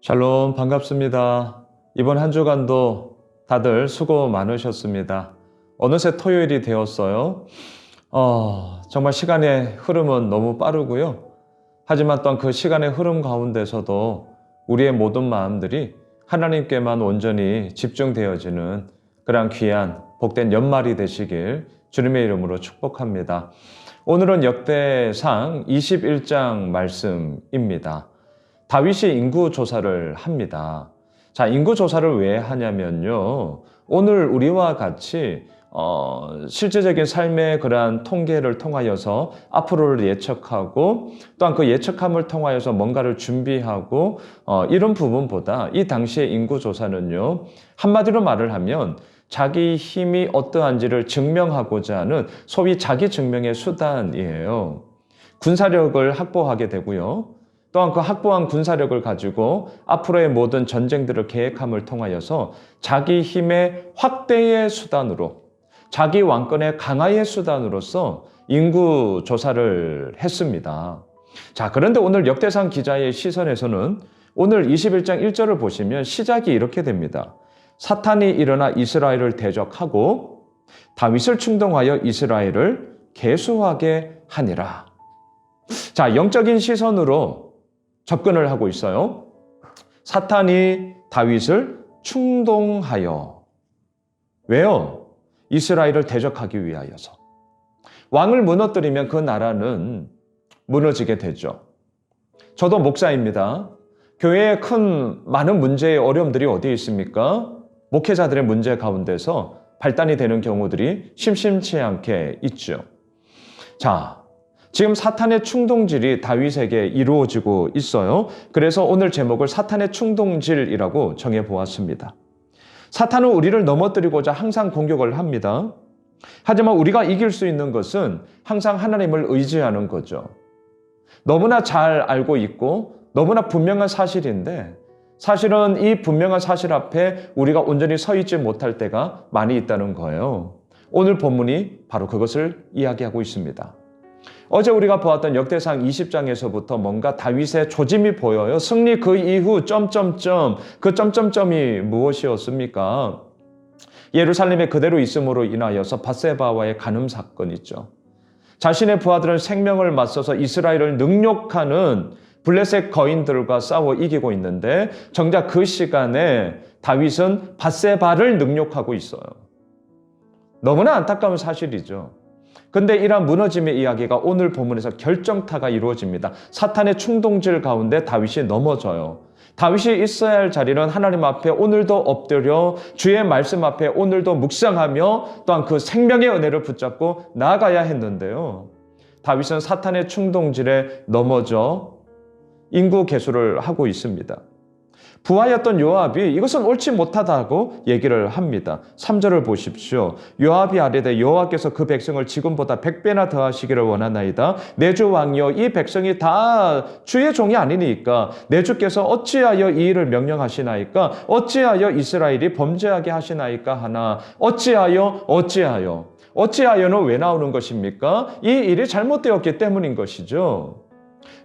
샬롬, 반갑습니다. 이번 한 주간도 다들 수고 많으셨습니다. 어느새 토요일이 되었어요. 정말 시간의 흐름은 너무 빠르고요. 하지만 또한 그 시간의 흐름 가운데서도 우리의 모든 마음들이 하나님께만 온전히 집중되어지는 그런 귀한 복된 연말이 되시길 주님의 이름으로 축복합니다. 오늘은 역대상 21장 말씀입니다. 다윗이 인구조사를 합니다. 자, 인구조사를 왜 하냐면요. 오늘 우리와 같이 실제적인 삶의 그러한 통계를 통하여서 앞으로를 예측하고 또한 그 예측함을 통하여서 뭔가를 준비하고 이런 부분보다 이 당시의 인구조사는요. 한마디로 말을 하면 자기 힘이 어떠한지를 증명하고자 하는 소위 자기 증명의 수단이에요. 군사력을 확보하게 되고요. 또한 그 확보한 군사력을 가지고 앞으로의 모든 전쟁들을 계획함을 통하여서 자기 힘의 확대의 수단으로 자기 왕권의 강화의 수단으로서 인구 조사를 했습니다. 자, 그런데 오늘 역대상 기자의 시선에서는 오늘 21장 1절을 보시면 시작이 이렇게 됩니다. 사탄이 일어나 이스라엘을 대적하고 다윗을 충동하여 이스라엘을 계수하게 하니라. 자, 영적인 시선으로 접근을 하고 있어요. 사탄이 다윗을 충동하여. 왜요? 이스라엘을 대적하기 위하여서. 왕을 무너뜨리면 그 나라는 무너지게 되죠. 저도 목사입니다. 교회에 많은 문제의 어려움들이 어디에 있습니까? 목회자들의 문제 가운데서 발단이 되는 경우들이 심심치 않게 있죠. 자, 지금 사탄의 충동질이 다윗에게 이루어지고 있어요. 그래서 오늘 제목을 사탄의 충동질이라고 정해보았습니다. 사탄은 우리를 넘어뜨리고자 항상 공격을 합니다. 하지만 우리가 이길 수 있는 것은 항상 하나님을 의지하는 거죠. 너무나 잘 알고 있고 너무나 분명한 사실인데 사실은 이 분명한 사실 앞에 우리가 온전히 서 있지 못할 때가 많이 있다는 거예요. 오늘 본문이 바로 그것을 이야기하고 있습니다. 어제 우리가 보았던 역대상 20장에서부터 뭔가 다윗의 조짐이 보여요. 승리 그 이후 그 점점점이 무엇이었습니까? 예루살렘에 그대로 있음으로 인하여서 밧세바와의 간음 사건이 있죠. 자신의 부하들은 생명을 맞서서 이스라엘을 능욕하는 블레셋 거인들과 싸워 이기고 있는데 정작 그 시간에 다윗은 밧세바를 능욕하고 있어요. 너무나 안타까운 사실이죠. 근데 이러한 무너짐의 이야기가 오늘 본문에서 결정타가 이루어집니다. 사탄의 충동질 가운데 다윗이 넘어져요. 다윗이 있어야 할 자리는 하나님 앞에 오늘도 엎드려 주의 말씀 앞에 오늘도 묵상하며 또한 그 생명의 은혜를 붙잡고 나아가야 했는데요. 다윗은 사탄의 충동질에 넘어져 인구 계수를 하고 있습니다. 부하였던 요압이 이것은 옳지 못하다고 얘기를 합니다. 3절을 보십시오. 요압이 아뢰되 여호와께서 그 백성을 지금보다 100배나 더하시기를 원하나이다. 내 주 왕이여 이 백성이 다 주의 종이 아니니까 내 주께서 어찌하여 이 일을 명령하시나이까? 어찌하여 이스라엘이 범죄하게 하시나이까 하나? 어찌하여는 왜 나오는 것입니까? 이 일이 잘못되었기 때문인 것이죠.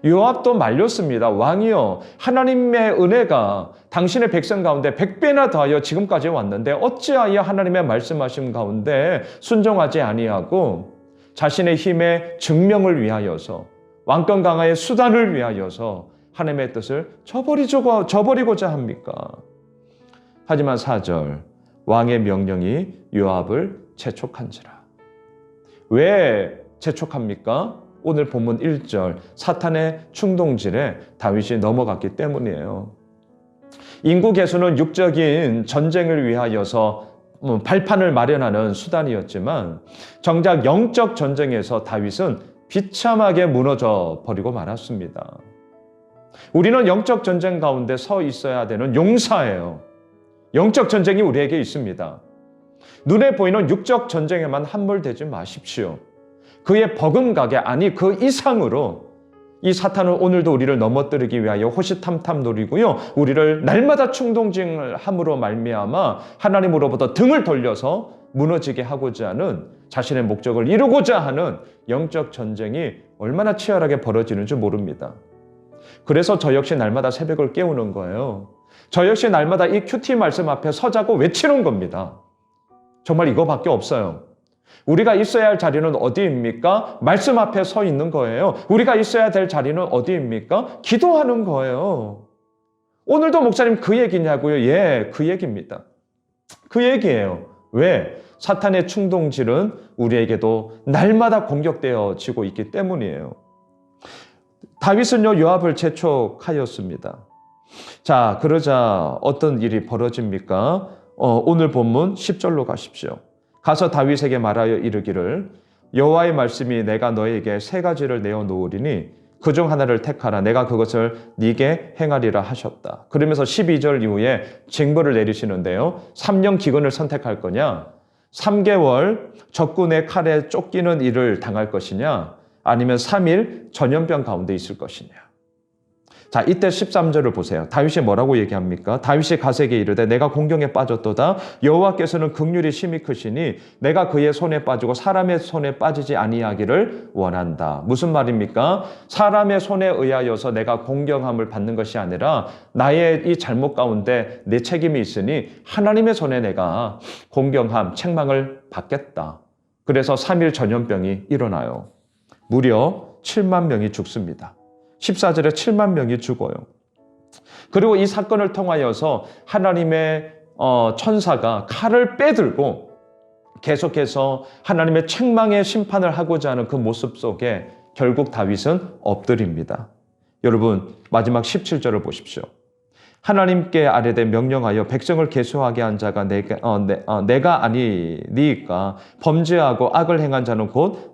요압도 말렸습니다. 왕이여, 하나님의 은혜가 당신의 백성 가운데 100배나 더하여 지금까지 왔는데 어찌하여 하나님의 말씀하심 가운데 순종하지 아니하고 자신의 힘의 증명을 위하여서 왕권 강화의 수단을 위하여서 하나님의 뜻을 저버리고자 합니까? 하지만 4절, 왕의 명령이 요압을 재촉한지라. 왜 재촉합니까? 오늘 본문 1절 사탄의 충동질에 다윗이 넘어갔기 때문이에요. 인구 계수는 육적인 전쟁을 위하여서 발판을 마련하는 수단이었지만 정작 영적 전쟁에서 다윗은 비참하게 무너져 버리고 말았습니다. 우리는 영적 전쟁 가운데 서 있어야 되는 용사예요. 영적 전쟁이 우리에게 있습니다. 눈에 보이는 육적 전쟁에만 함몰되지 마십시오. 그의 버금가게 아니 그 이상으로 이 사탄은 오늘도 우리를 넘어뜨리기 위하여 호시탐탐 노리고요. 우리를 날마다 충동질을 함으로 말미암아 하나님으로부터 등을 돌려서 무너지게 하고자 하는 자신의 목적을 이루고자 하는 영적 전쟁이 얼마나 치열하게 벌어지는지 모릅니다. 그래서 저 역시 날마다 새벽을 깨우는 거예요. 저 역시 날마다 이 큐티 말씀 앞에 서자고 외치는 겁니다. 정말 이거밖에 없어요. 우리가 있어야 할 자리는 어디입니까? 말씀 앞에 서 있는 거예요. 우리가 있어야 될 자리는 어디입니까? 기도하는 거예요. 오늘도 목사님 그 얘기냐고요? 예, 그 얘기입니다. 그 얘기예요. 왜? 사탄의 충동질은 우리에게도 날마다 공격되어지고 있기 때문이에요. 다윗은요, 요압을 재촉하였습니다. 자, 그러자 어떤 일이 벌어집니까? 오늘 본문 10절로 가십시오. 가서 다윗에게 말하여 이르기를 여호와의 말씀이 내가 너에게 세 가지를 내어 놓으리니 그중 하나를 택하라. 내가 그것을 네게 행하리라 하셨다. 그러면서 12절 이후에 징벌을 내리시는데요. 3년 기근을 선택할 거냐? 3개월 적군의 칼에 쫓기는 일을 당할 것이냐? 아니면 3일 전염병 가운데 있을 것이냐? 자, 이때 13절을 보세요. 다윗이 뭐라고 얘기합니까? 다윗이 가세에게 이르되 내가 공경에 빠졌도다. 여호와께서는 긍휼이 심히 크시니 내가 그의 손에 빠지고 사람의 손에 빠지지 아니하기를 원한다. 무슨 말입니까? 사람의 손에 의하여서 내가 공경함을 받는 것이 아니라 나의 이 잘못 가운데 내 책임이 있으니 하나님의 손에 내가 공경함, 책망을 받겠다. 그래서 3일 전염병이 일어나요. 무려 7만 명이 죽습니다. 14절에 7만 명이 죽어요. 그리고 이 사건을 통하여서 하나님의 천사가 칼을 빼들고 계속해서 하나님의 책망의 심판을 하고자 하는 그 모습 속에 결국 다윗은 엎드립니다. 여러분, 마지막 17절을 보십시오. 하나님께 아뢰되 명령하여 백성을 계수하게 한 자가 내가 아니니까 범죄하고 악을 행한 자는 곧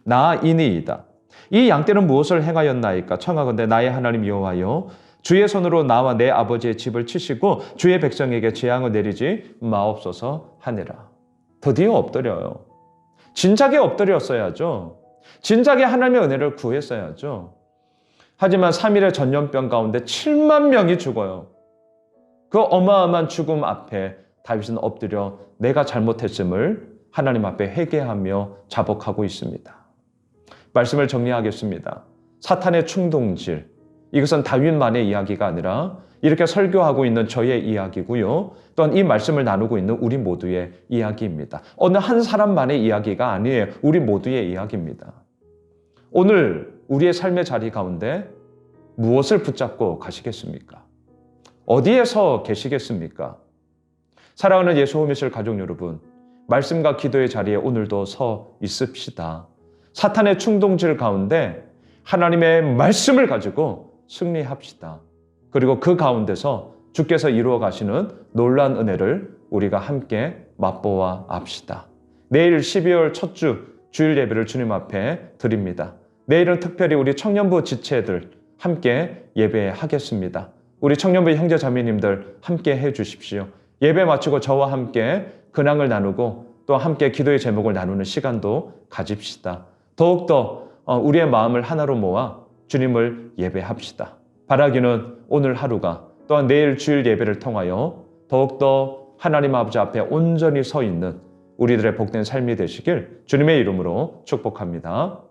나이니이다. 이 양떼는 무엇을 행하였나이까? 청하건대 나의 하나님 여호와여 주의 손으로 나와 내 아버지의 집을 치시고 주의 백성에게 재앙을 내리지 마옵소서 하니라. 드디어 엎드려요. 진작에 엎드렸어야죠. 진작에 하나님의 은혜를 구했어야죠. 하지만 3일의 전염병 가운데 7만 명이 죽어요. 그 어마어마한 죽음 앞에 다윗은 엎드려 내가 잘못했음을 하나님 앞에 회개하며 자복하고 있습니다. 말씀을 정리하겠습니다. 사탄의 충동질, 이것은 다윗만의 이야기가 아니라 이렇게 설교하고 있는 저의 이야기고요. 또한 이 말씀을 나누고 있는 우리 모두의 이야기입니다. 어느 한 사람만의 이야기가 아니에요. 우리 모두의 이야기입니다. 오늘 우리의 삶의 자리 가운데 무엇을 붙잡고 가시겠습니까? 어디에서 계시겠습니까? 사랑하는 예수 호미실 가족 여러분, 말씀과 기도의 자리에 오늘도 서 있읍시다. 사탄의 충동질 가운데 하나님의 말씀을 가지고 승리합시다. 그리고 그 가운데서 주께서 이루어 가시는 놀라운 은혜를 우리가 함께 맛보아 합시다. 내일 12월 첫 주 주일 예배를 주님 앞에 드립니다. 내일은 특별히 우리 청년부 지체들 함께 예배하겠습니다. 우리 청년부 형제 자매님들 함께 해 주십시오. 예배 마치고 저와 함께 근황을 나누고 또 함께 기도의 제목을 나누는 시간도 가집시다. 더욱더 우리의 마음을 하나로 모아 주님을 예배합시다. 바라기는 오늘 하루가 또한 내일 주일 예배를 통하여 더욱더 하나님 아버지 앞에 온전히 서 있는 우리들의 복된 삶이 되시길 주님의 이름으로 축복합니다.